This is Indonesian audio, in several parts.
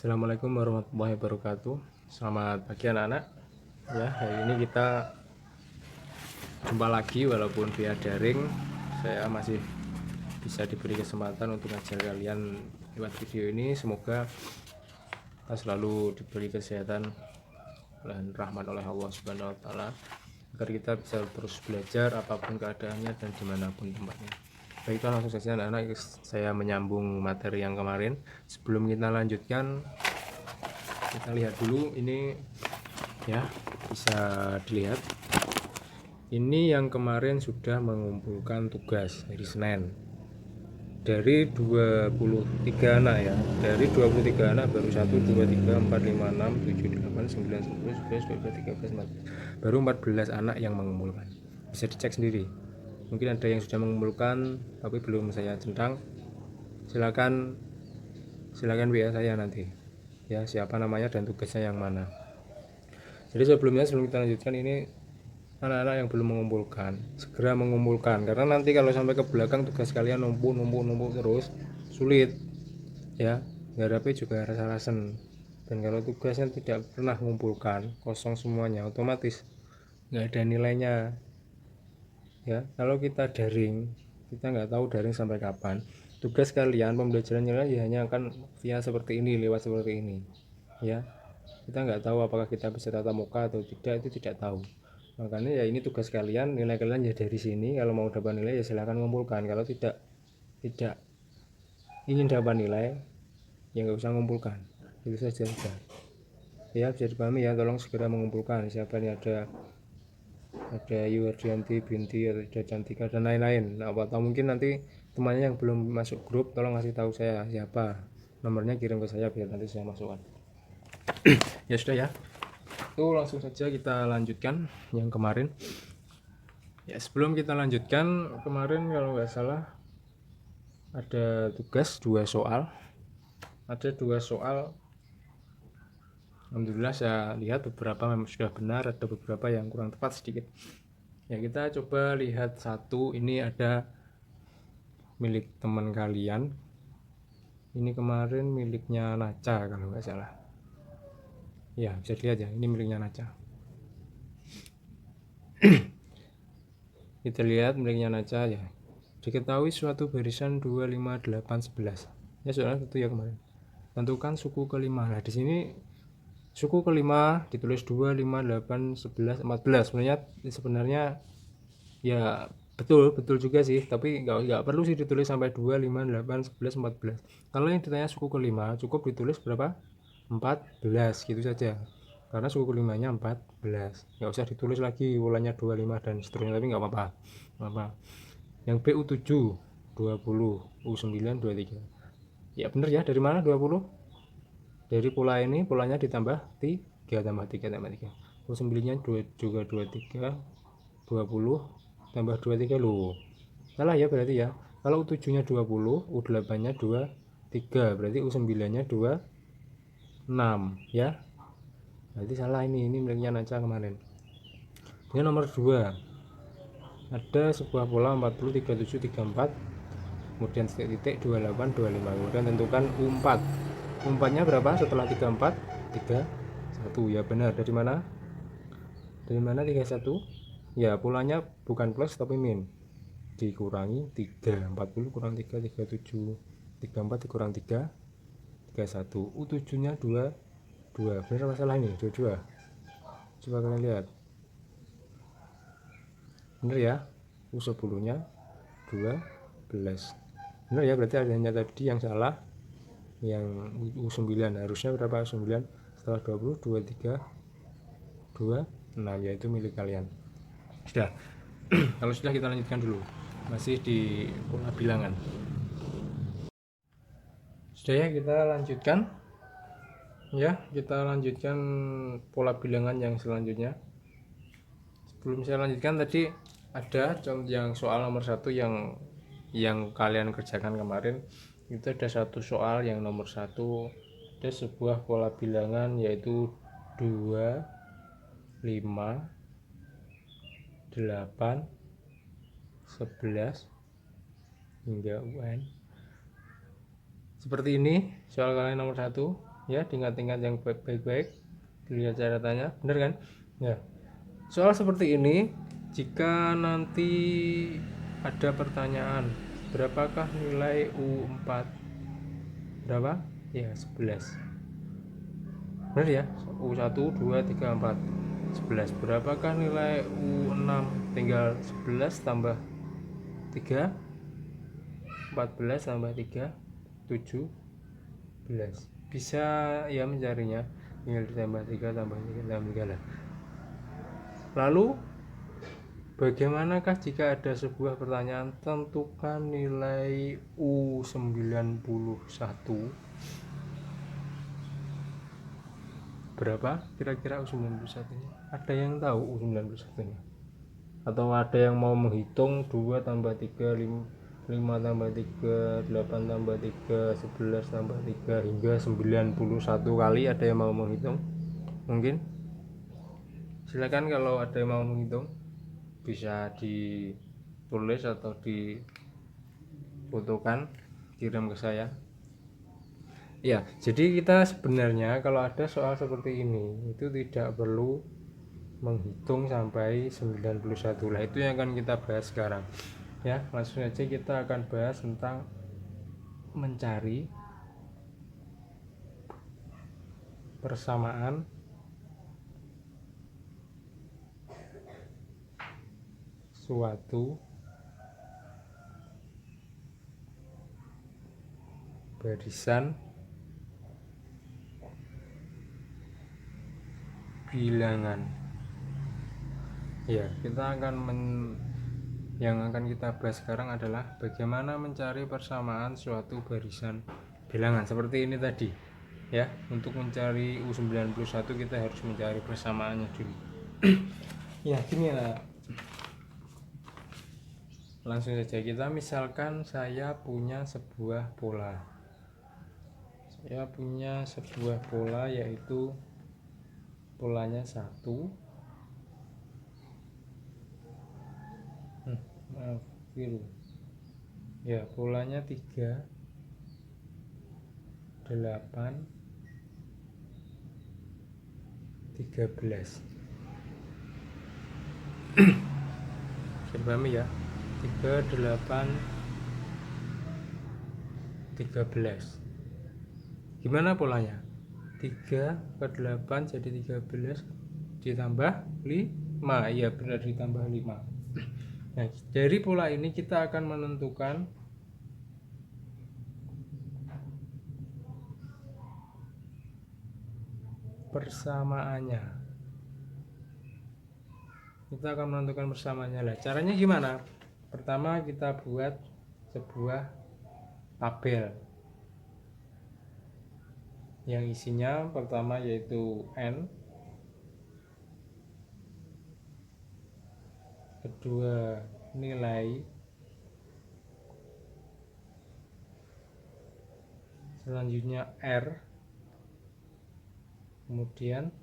Assalamualaikum warahmatullahi wabarakatuh. Selamat pagi anak-anak. Ya, hari ini kita jumpa lagi walaupun via daring. Saya masih bisa diberi kesempatan untuk ngajar kalian lewat video ini. Semoga kita selalu diberi kesehatan dan rahmat oleh Allah Subhanahu wa taala agar kita bisa terus belajar apapun keadaannya dan dimanapun tempatnya. Baiklah, langsung saja anak-anak, saya menyambung materi yang kemarin. Sebelum kita lanjutkan, kita lihat dulu ini ya, bisa dilihat ini yang kemarin sudah mengumpulkan tugas hari Senin dari 23 anak ya, dari 23 anak baru 1, 2, 3, 4, 5, 6, 7, 8, 9, 10, 11, 12, 13, 14 baru 14 anak yang mengumpulkan. Bisa dicek sendiri, mungkin ada yang sudah mengumpulkan tapi belum saya centang. Silakan WA saya nanti ya, siapa namanya dan tugasnya yang mana. Jadi sebelum kita lanjutkan, ini anak-anak yang belum mengumpulkan segera mengumpulkan, karena nanti kalau sampai ke belakang tugas kalian numpuk terus sulit ya, ngarapi juga rasa-rasen. Dan kalau tugasnya tidak pernah mengumpulkan, kosong semuanya, otomatis nggak ada nilainya ya. Kalau kita daring, kita nggak tahu daring sampai kapan. Tugas kalian, pembelajarannya ya hanya akan via seperti ini, lewat seperti ini ya. Kita nggak tahu apakah kita bisa tatap muka atau tidak, itu tidak tahu. Makanya ya ini tugas kalian, nilai kalian ya dari sini. Kalau mau dapat nilai ya silahkan ngumpulkan. Kalau tidak ingin dapat nilai ya nggak usah ngumpulkan, itu saja sudah ya. Bisa dipahami ya, tolong segera mengumpulkan. Siapa ini, ada Ayu Ardianti binti, ada Cantika dan lain-lain. Nah, atau mungkin nanti temannya yang belum masuk grup, tolong kasih tahu saya siapa, nomornya kirim ke saya biar nanti saya masukkan. Ya sudah ya, itu langsung saja kita lanjutkan yang kemarin ya. Sebelum kita lanjutkan, kemarin kalau nggak salah ada tugas 2 soal, alhamdulillah saya lihat beberapa memang sudah benar, ada beberapa yang kurang tepat sedikit ya. Kita coba lihat satu, ini ada milik teman kalian, ini kemarin miliknya Naca kalau nggak salah ya. Bisa dilihat ya, ini miliknya Naca. Kita lihat miliknya Naca ya. Diketahui suatu barisan 2, 5, 8, 11 ya, soalnya itu ya kemarin. Tentukan suku kelima. Nah di sini suku kelima ditulis 2, 5, 8, 11, 14. Sebenarnya ya betul juga sih, tapi nggak perlu sih ditulis sampai 2, 5, 8, 11, 14. Kalau yang ditanya suku kelima, cukup ditulis berapa? 14 gitu saja, karena suku kelimanya 14. Nggak usah ditulis lagi ulangnya 2, 5 dan seterusnya, tapi nggak apa-apa. Yang BU7 20, U9 23 ya, bener ya. Dari mana 20? Dari pola ini, polanya ditambah 3 tambah 3 tambah 3. U9 nya juga 23, 20 tambah 23 loh. Salah ya berarti ya. Kalau U7 nya 20, U8 nya 23, berarti U9 nya 26 ya. Berarti salah ini miliknya Naca kemarin. Ini nomor 2. Ada sebuah pola 40, 37, 34, kemudian titik 28, 25. Kemudian tentukan U4. U4 nya berapa setelah 34? 31 ya, benar. Dari mana 31? Ya, polanya bukan plus tapi min, dikurangi 3, 40 kurang 3, 37, 34 dikurang 3, 31. U7 nya 22, benar masalah ini 22. Coba kalian lihat, benar ya. U10 nya 12, benar ya. Berarti adanya tadi yang salah, yang U9 harusnya berapa? 9 setelah 20, 23, 26, yaitu milik kalian. Sudah. Kalau sudah, kita lanjutkan dulu, masih di pola bilangan. Sudah ya, kita lanjutkan ya, kita lanjutkan pola bilangan yang selanjutnya. Sebelum saya lanjutkan, tadi ada yang soal nomor 1 yang kalian kerjakan kemarin. Itu ada satu soal yang nomor 1, ada sebuah pola bilangan yaitu 2, 5, 8, 11 hingga UN. Seperti ini soal kalian nomor 1. Ya, diingat-ingat yang baik-baik, dilihat catatannya, benar kan? Ya, soal seperti ini, jika nanti ada pertanyaan, berapakah nilai U4? Berapa? Ya, 11. Benar ya? U1, 2, 3, 4. 11. Berapakah nilai U6? Tinggal 11 tambah 3, 14 tambah 3, 17. Bisa ya mencarinya, tinggal ditambah 3 tambah 3 tambah 3 lah. Lalu bagaimanakah jika ada sebuah pertanyaan, tentukan nilai U91? Berapa kira-kira U91 nya? Ada yang tahu U91 nya? Atau ada yang mau menghitung 2 tambah 3, 5 tambah 3, 8 tambah 3, 11 tambah 3 hingga 91 kali? Ada yang mau menghitung? Mungkin? Silakan kalau ada yang mau menghitung, bisa ditulis atau difotokan, kirim ke saya. Ya, jadi kita sebenarnya kalau ada soal seperti ini itu tidak perlu menghitung sampai 91 lah, itu yang akan kita bahas sekarang. Ya, langsung aja kita akan bahas tentang mencari persamaan suatu barisan bilangan. Ya, kita akan yang akan kita bahas sekarang adalah bagaimana mencari persamaan suatu barisan bilangan seperti ini tadi. Ya, untuk mencari U91 kita harus mencari persamaannya dulu. Ya, gini lah. Langsung saja, kita misalkan saya punya sebuah pola. Saya punya sebuah pola, yaitu polanya 1, maaf, biru. Ya, polanya 3, 8, 13. Bisa dipahami ya? 3, 8, 13. Gimana polanya? 3 ke 8 jadi 13 ditambah 5. Iya benar, ditambah 5. Nah, dari pola ini kita akan menentukan persamaannya. Kita akan menentukan persamaannya lah. Caranya gimana? Pertama kita buat sebuah tabel yang isinya pertama yaitu N, kedua nilai, selanjutnya R, kemudian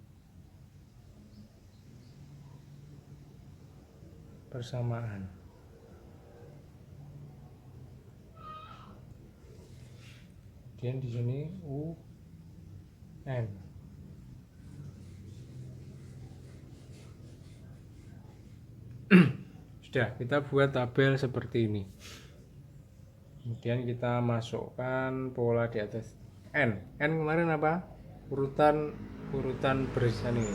persamaan. Kemudian di sini UN. Sudah, kita buat tabel seperti ini. Kemudian kita masukkan pola di atas N. N kemarin apa? Urutan barisan ini.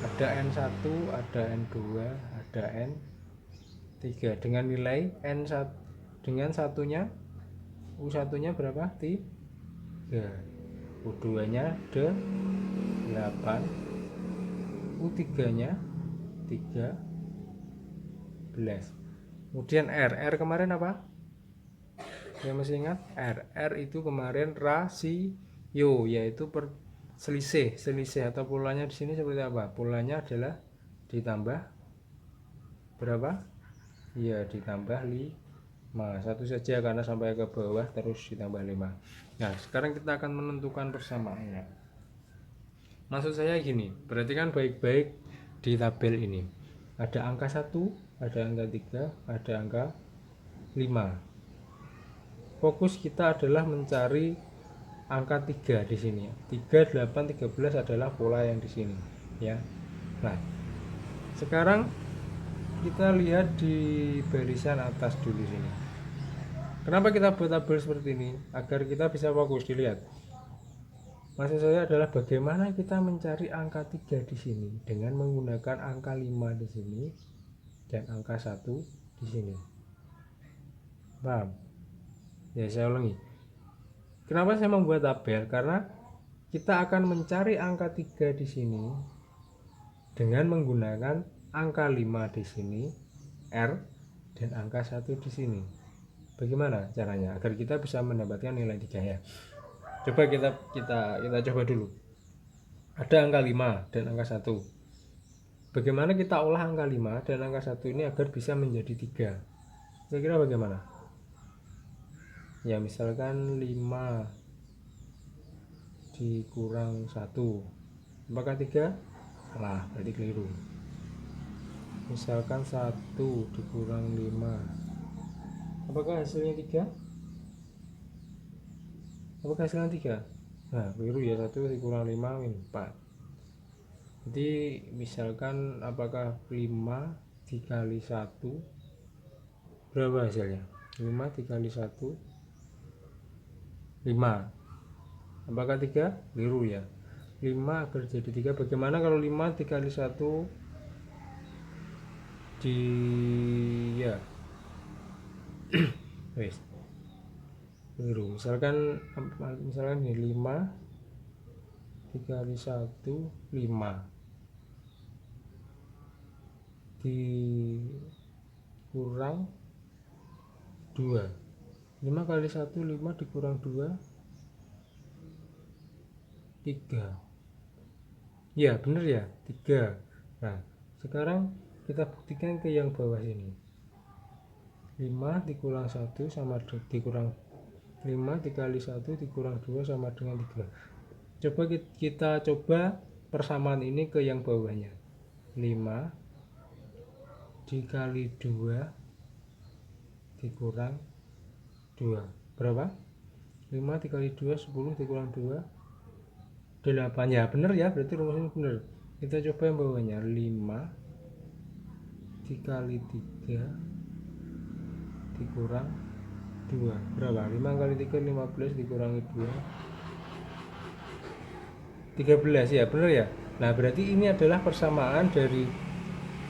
Ada N1, ada N2, ada N3 dengan nilai N1 dengan satunya U1-nya berapa? 3. U2-nya 8. U3-nya 13. Kemudian R kemarin apa? Yang masih ingat? R itu kemarin rasio, yaitu selisih atau polanya di sini seperti apa? Polanya adalah ditambah berapa? Ya, ditambah 5. Satu saja karena sampai ke bawah terus ditambah 5. Nah, sekarang kita akan menentukan persamaannya. Maksud saya gini, perhatikan baik-baik di tabel ini. Ada angka 1, ada angka 3, ada angka 5. Fokus kita adalah mencari angka 3 di sini. 3, 8, 13 adalah pola yang di sini ya. Nah, sekarang kita lihat di barisan atas dulu sini. Kenapa kita buat tabel seperti ini? Agar kita bisa fokus. Dilihat. Maksud saya adalah bagaimana kita mencari angka 3 di sini dengan menggunakan angka 5 di sini dan angka 1 di sini. Paham? Ya, saya ulangi. Kenapa saya membuat tabel? Karena kita akan mencari angka 3 di sini dengan menggunakan angka 5 di sini, R, dan angka 1 di sini. Bagaimana caranya agar kita bisa mendapatkan nilai 3 ya? Coba kita coba dulu. Ada angka 5 dan angka 1. Bagaimana kita olah angka 5 dan angka 1 ini agar bisa menjadi 3? Kira-kira bagaimana? Ya, misalkan 5 dikurang 1. Apakah 3? Salah, berarti keliru. Misalkan 1 dikurang 5. Apakah hasilnya 3? Apakah hasilnya 3? Nah, keliru ya, 1 dikurang 5 min 4. Jadi misalkan apakah 5 dikali 1 berapa hasilnya? 5 dikali 1 5. Apakah 3? Keliru ya. 5 agar jadi 3. Bagaimana kalau 5 dikali 1 di ya wes keliru. Misalkan ini 5 dikali 1 5 dikurang 2. 5 kali 1 5 dikurang 2 3. Ya, benar ya, 3. Nah, sekarang kita buktikan ke yang bawah ini. 5 dikurang 1 sama dikurang 5 dikali 1 dikurang 2 sama dengan 3. Coba kita coba persamaan ini ke yang bawahnya. 5 dikali 2 dikurang 2 berapa? 5 dikali 2 10 dikurang 2 8. Ya, benar ya, berarti rumusnya benar. Kita coba yang bawahnya. 5 dikali 3 dikurang 2 berapa? 5 kali 3 15 dikurangi 2 13 ya, benar ya. Nah, berarti ini adalah persamaan dari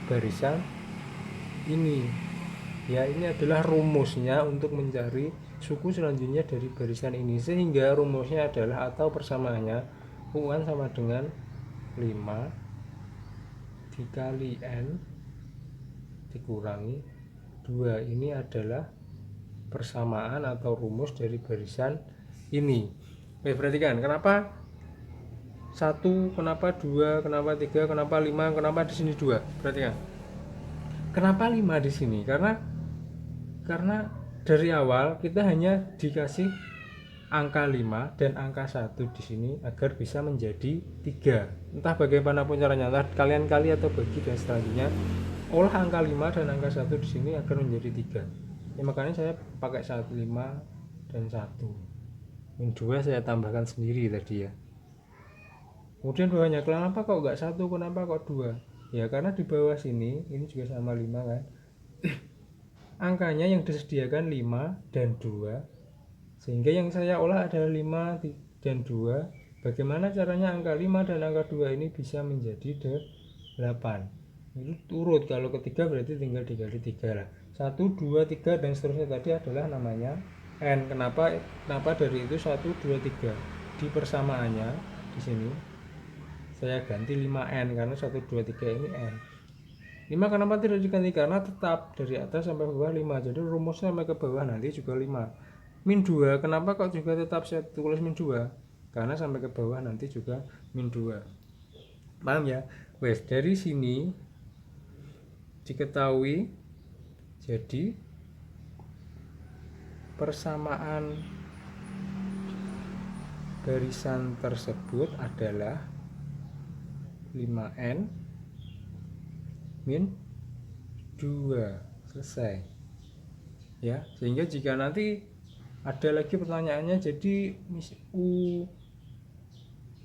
barisan ini ya. Ini adalah rumusnya untuk mencari suku selanjutnya dari barisan ini, sehingga rumusnya adalah atau persamaannya U1 sama dengan 5 dikali N dikurangi 2. Ini adalah persamaan atau rumus dari barisan ini. Oke, perhatikan kenapa 1, kenapa 2, kenapa 3, kenapa 5, kenapa di sini 2. Perhatikan. Kenapa 5 di sini? Karena dari awal kita hanya dikasih angka 5 dan angka 1 di sini agar bisa menjadi 3. Entah bagaimanapun caranya, entah kalian kali atau bagi dan selanjutnya, olah angka 5 dan angka 1 di sini agar menjadi 3. Ya, makanya saya pakai 1, 5 dan 1. Yang 2 saya tambahkan sendiri tadi ya. Kemudian bawahnya, kenapa kok enggak 1, kenapa kok 2? Ya, karena di bawah sini ini juga sama 5 kan. Angkanya yang disediakan 5 dan 2, sehingga yang saya olah adalah 5 dan 2. Bagaimana caranya angka 5 dan angka 2 ini bisa menjadi 8? Itu turut, kalau ketiga berarti tinggal dikali 3 lah. 1, 2, 3 dan seterusnya tadi adalah namanya N. Kenapa dari itu 1, 2, 3? Di persamaannya di sini saya ganti 5N karena 1, 2, 3 ini N. 5 kenapa tidak diganti? Karena tetap dari atas sampai bawah 5. Jadi rumusnya sampai ke bawah nanti juga 5. Min 2, kenapa kok juga tetap saya tulis min 2? Karena sampai ke bawah nanti juga min 2. Paham ya? Wes, dari sini diketahui jadi persamaan barisan tersebut adalah 5N min 2. Selesai ya. Sehingga jika nanti ada lagi pertanyaannya, jadi U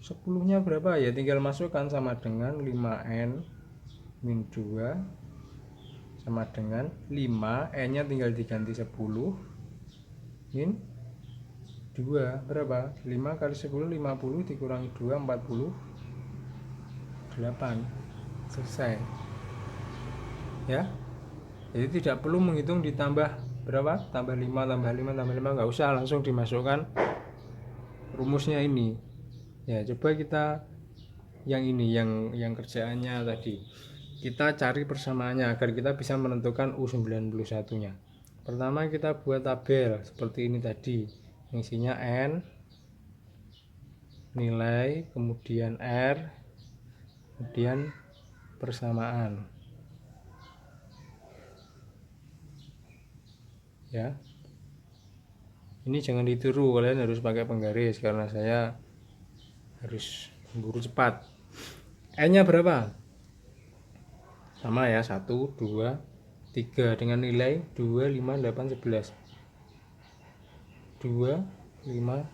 10 nya berapa ya, tinggal masukkan sama dengan 5n min 2 sama dengan 5, n nya tinggal diganti 10 min 2 berapa, 5 kali 10 50 dikurangi 2 48, selesai ya. Jadi tidak perlu menghitung ditambah berapa, tambah 5 tambah 5 tambah 5, nggak usah, langsung dimasukkan rumusnya ini ya. Coba kita yang ini, yang kerjaannya tadi kita cari persamaannya agar kita bisa menentukan U91 nya. Pertama kita buat tabel seperti ini tadi, isinya N, nilai, kemudian R, kemudian persamaan ya. Ini jangan ditiru, kalian harus pakai penggaris karena saya harus buru cepat. N nya berapa, sama ya, 1, 2, 3 dengan nilai 2, 5, 8, 11 2, 5,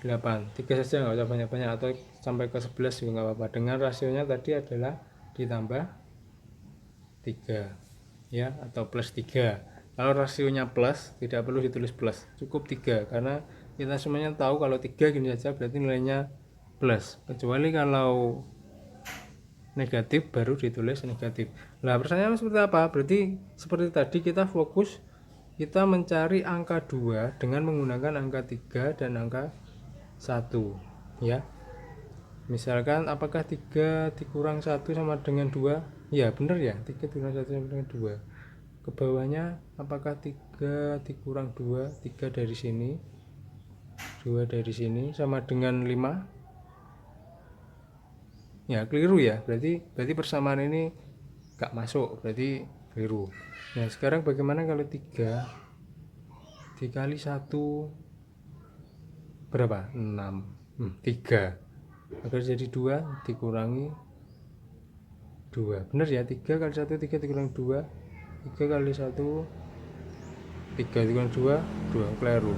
8, 3 saja, nggak usah banyak-banyak, atau sampai ke 11 juga nggak apa-apa. Dengan rasionya tadi adalah ditambah 3 ya, atau plus 3. Kalau rasionya plus tidak perlu ditulis plus, cukup 3 karena kita semuanya tahu kalau 3 gini saja berarti nilainya plus, kecuali kalau negatif baru ditulis negatif. Nah pertanyaannya seperti apa, berarti seperti tadi kita fokus, kita mencari angka 2 dengan menggunakan angka 3 dan angka 1 ya. Misalkan apakah 3 dikurang 1 sama dengan 2, ya benar ya, 3 dikurang 1 sama dengan 2. Ke bawahnya apakah 3 dikurang 2, 3 dari sini, 2 dari sini sama dengan 5, ya keliru ya, berarti persamaan ini gak masuk, berarti keliru. Nah sekarang bagaimana kalau 3 dikali 1 berapa, 6, 3 agar jadi 2 dikurangi 2, benar ya, 3 kali 1 3 dikurangi 2, 3 kali 1 3 dikurangi 2 2, keliru.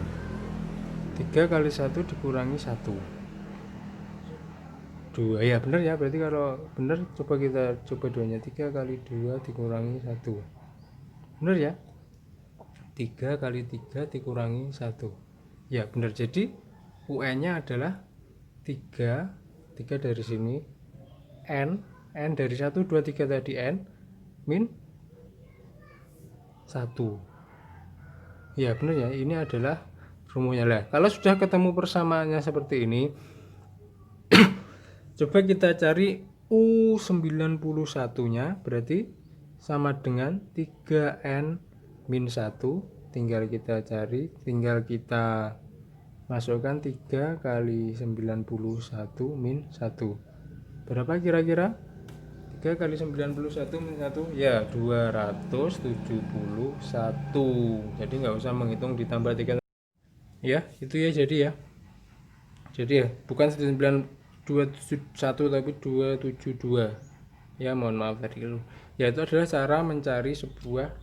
3 kali 1 dikurangi 1 2, ya benar ya, berarti kalau benar coba kita coba 2 nya, 3 kali 2 dikurangi 1, benar ya, 3 kali 3 dikurangi 1, ya benar. Jadi UN nya adalah 3 dari sini, N dari 1, 2, 3 tadi N min 1, ya benar ya, ini adalah rumusnya lah. Kalau sudah ketemu persamaannya seperti ini, coba kita cari U91 nya, berarti sama dengan 3N min 1, tinggal kita cari, tinggal kita masukkan 3 kali 91 min 1, berapa kira-kira? 3 kali 91 min 1, ya 271. Jadi nggak usah menghitung ditambah 3 ya, itu ya. Jadi ya bukan 9271 tapi 272 ya, mohon maaf tadi itu ya. Itu adalah cara mencari sebuah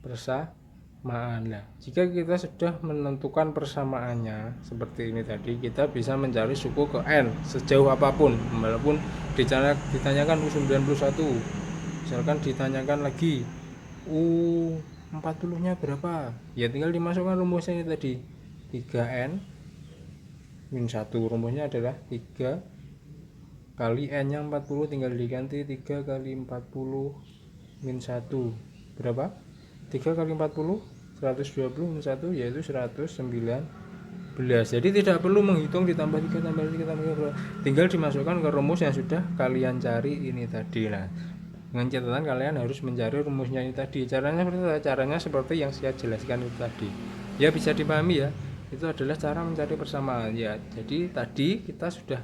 persamaan. Nah jika kita sudah menentukan persamaannya seperti ini tadi, kita bisa mencari suku ke N sejauh apapun, walaupun ditanyakan U91, misalkan ditanyakan lagi U40 nya berapa, ya tinggal dimasukkan rumusnya ini tadi, 3N min 1, rumusnya adalah 3 kali N nya 40, tinggal diganti 3 kali 40 min 1, berapa? 3 kali 40 120 min 1, yaitu 119. Jadi tidak perlu menghitung ditambah 3 tambah 3 tambah 3, tinggal dimasukkan ke rumus yang sudah kalian cari ini tadi. Nah dengan catatan kalian harus mencari rumusnya ini tadi. Caranya seperti yang saya jelaskan itu tadi ya, bisa dipahami ya. Itu adalah cara mencari persamaan ya. Jadi tadi kita sudah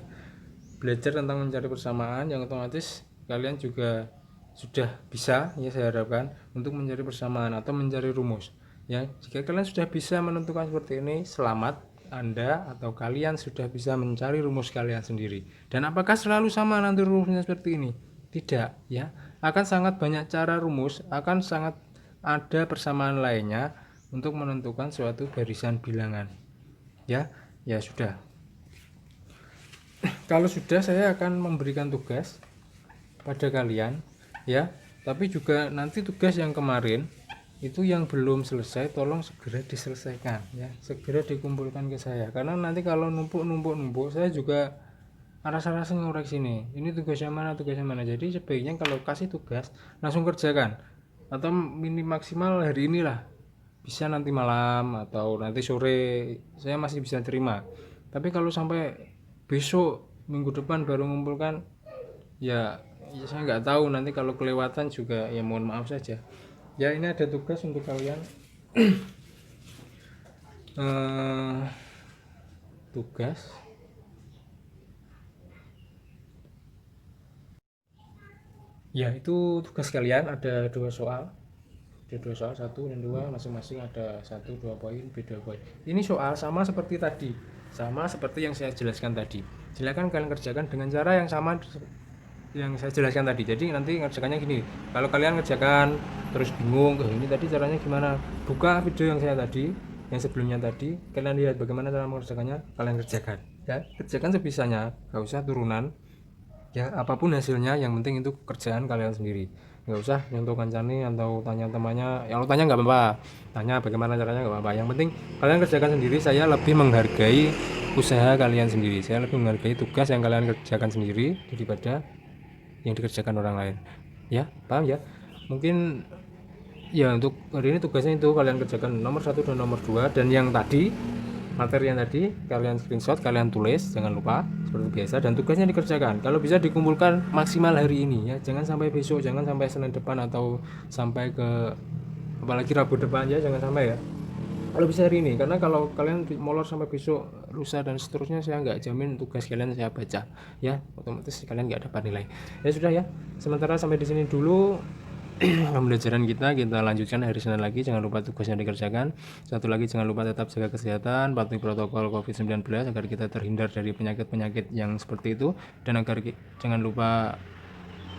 belajar tentang mencari persamaan, yang otomatis kalian juga sudah bisa ya, saya harapkan, untuk mencari persamaan atau mencari rumus ya. Jika kalian sudah bisa menentukan seperti ini, selamat, Anda atau kalian sudah bisa mencari rumus kalian sendiri. Dan apakah selalu sama nanti rumusnya seperti ini? Tidak ya, akan sangat banyak cara rumus, akan sangat ada persamaan lainnya. untuk menentukan suatu barisan bilangan. Ya sudah. Kalau sudah, saya akan memberikan tugas pada kalian ya. Tapi juga nanti tugas yang kemarin itu yang belum selesai tolong segera diselesaikan ya, segera dikumpulkan ke saya, karena nanti kalau numpuk saya juga rasa-rasa ngorek sini, ini tugasnya mana. Jadi sebaiknya kalau kasih tugas langsung kerjakan, atau maksimal hari inilah, bisa nanti malam atau nanti sore saya masih bisa terima. Tapi kalau sampai besok minggu depan baru mengumpulkan, ya saya nggak tahu, nanti kalau kelewatan juga ya mohon maaf saja ya. Ini ada tugas untuk kalian. Tugas ya, itu tugas kalian ada dua soal, satu dan dua, masing-masing ada 1-2 poin, beda poin. Ini soal sama seperti tadi, sama seperti yang saya jelaskan tadi. Silakan kalian kerjakan dengan cara yang sama yang saya jelaskan tadi. Jadi nanti ngerjakannya gini, kalau kalian ngerjakan terus bingung, ini tadi caranya gimana, buka video yang saya tadi, yang sebelumnya tadi, kalian lihat bagaimana cara mengerjakannya, kalian kerjakan ya. Kerjakan sebisanya, gak usah turunan ya. Apapun hasilnya yang penting itu kerjaan kalian sendiri, nggak usah nyentuh kancani atau tanya temannya. Kalau tanya nggak apa-apa, tanya bagaimana caranya nggak apa-apa, yang penting kalian kerjakan sendiri. Saya lebih menghargai usaha kalian sendiri, saya lebih menghargai tugas yang kalian kerjakan sendiri daripada yang dikerjakan orang lain ya. Paham ya? Mungkin ya untuk hari ini tugasnya itu kalian kerjakan nomor 1 dan nomor 2, dan yang tadi materi yang tadi kalian screenshot, kalian tulis jangan lupa seperti biasa, dan tugasnya dikerjakan. Kalau bisa dikumpulkan maksimal hari ini ya, jangan sampai besok, jangan sampai Senin depan atau sampai ke apalagi Rabu depan ya, jangan sampai ya. Kalau bisa hari ini, karena kalau kalian molor sampai besok, lusa dan seterusnya, saya nggak jamin tugas kalian saya baca ya, otomatis kalian nggak dapat nilai. Ya sudah ya, sementara sampai di sini dulu pembelajaran kita lanjutkan hari Senin lagi. Jangan lupa tugasnya dikerjakan. Satu lagi, jangan lupa tetap jaga kesehatan, patuhi protokol COVID-19 agar kita terhindar dari penyakit-penyakit yang seperti itu, dan agar jangan lupa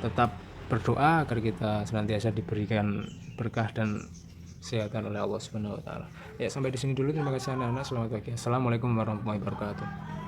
tetap berdoa agar kita senantiasa diberikan berkah dan kesehatan oleh Allah Subhanahu wa taala. Ya, sampai di sini dulu. Terima kasih anak-anak. Selamat pagi. Assalamualaikum warahmatullahi wabarakatuh.